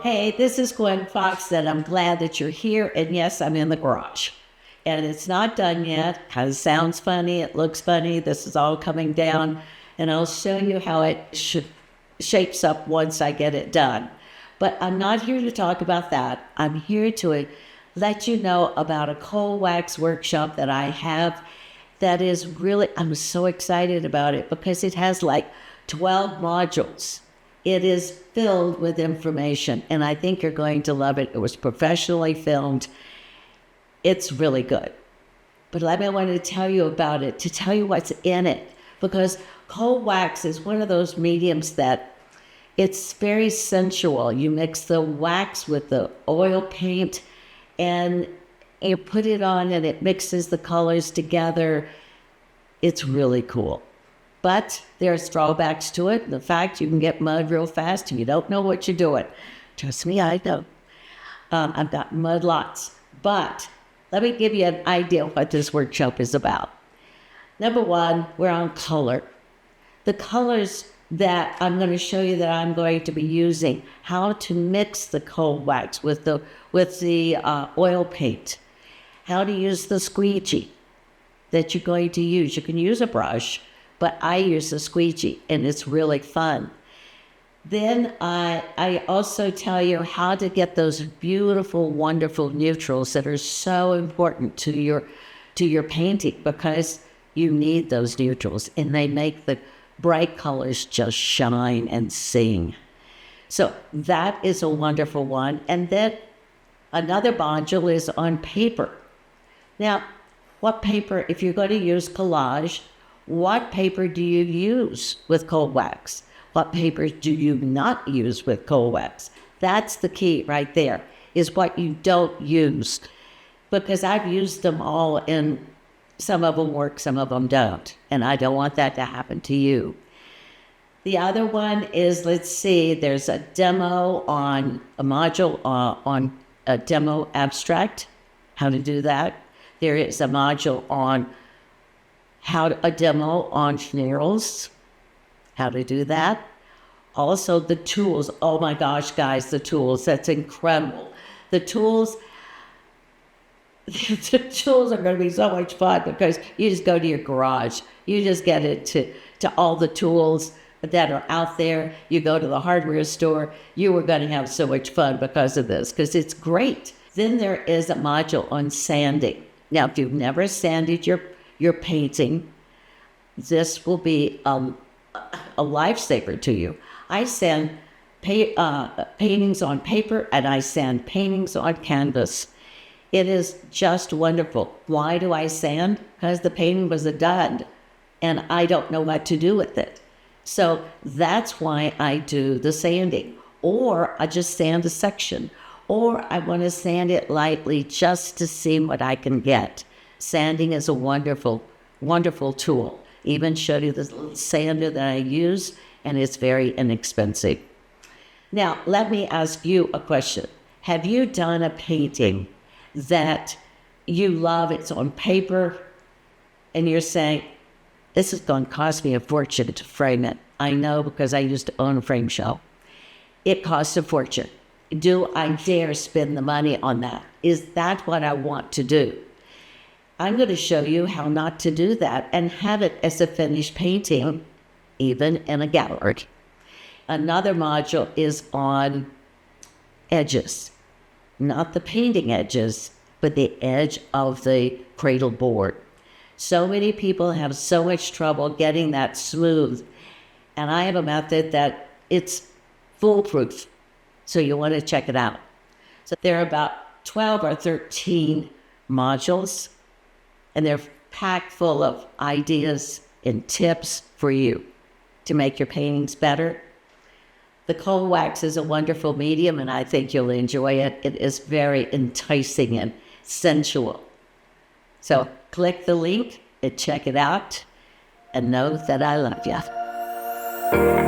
Hey, this is Gwen Fox, and I'm glad that you're here. And yes, I'm in the garage. And it's not done yet. It sounds funny. It looks funny. This is all coming down. And I'll show you how it shapes up once I get it done. But I'm not here to talk about that. I'm here to let you know about a cold wax workshop that I have that is really, I'm so excited about it because it has like 12 modules. It is filled with information, and I think you're going to love it. It was professionally filmed. It's really good. But I want to tell you about it, to tell you what's in it, because cold wax is one of those mediums that it's very sensual. You mix the wax with the oil paint, and you put it on, and it mixes the colors together. It's really cool. But there's drawbacks to it. The fact you can get mud real fast and you don't know what you're doing. Trust me, I know. I've got mud lots. But let me give you an idea of what this workshop is about. Number one, we're on color. The colors that I'm going to show you that I'm going to be using, how to mix the cold wax with the oil paint, how to use the squeegee that you're going to use. You can use a brush, but I use a squeegee, and it's really fun. Then I also tell you how to get those beautiful, wonderful neutrals that are so important to your painting, because you need those neutrals, and they make the bright colors just shine and sing. So that is a wonderful one. And then another module is on paper. Now, what paper, if you're going to use collage, what paper do you use with cold wax? What paper do you not use with cold wax? That's the key right there, is what you don't use. Because I've used them all, and some of them work, some of them don't. And I don't want that to happen to you. The other one is, let's see, there's a demo on a module on a demo abstract, how to do that. There is a module on a demo on funerals, how to do that. Also the tools, oh my gosh, guys, the tools, that's incredible. The tools are going to be so much fun, because you just go to your garage. You just get it to all the tools that are out there. You go to the hardware store. You are going to have so much fun because of this, because it's great. Then there is a module on sanding. Now, if you've never sanded your painting, this will be a lifesaver to you. I sand paintings on paper, and I sand paintings on canvas. It is just wonderful. Why do I sand? Because the painting was a dud, and I don't know what to do with it. So that's why I do the sanding. Or I just sand a section. Or I want to sand it lightly just to see what I can get. Sanding is a wonderful, wonderful tool. Even show you this little sander that I use, and it's very inexpensive. Now, let me ask you a question. Have you done a painting that you love, it's on paper, and you're saying, this is going to cost me a fortune to frame it? I know, because I used to own a frame shop. It costs a fortune. Do I dare spend the money on that? Is that what I want to do? I'm going to show you how not to do that and have it as a finished painting, even in a gallery. Another module is on edges, not the painting edges, but the edge of the cradle board. So many people have so much trouble getting that smooth, and I have a method that it's foolproof. So you want to check it out. So there are about 12 or 13 modules, and they're packed full of ideas and tips for you to make your paintings better. The cold wax is a wonderful medium, and I think you'll enjoy it. It is very enticing and sensual. So click the link and check it out, and know that I love you.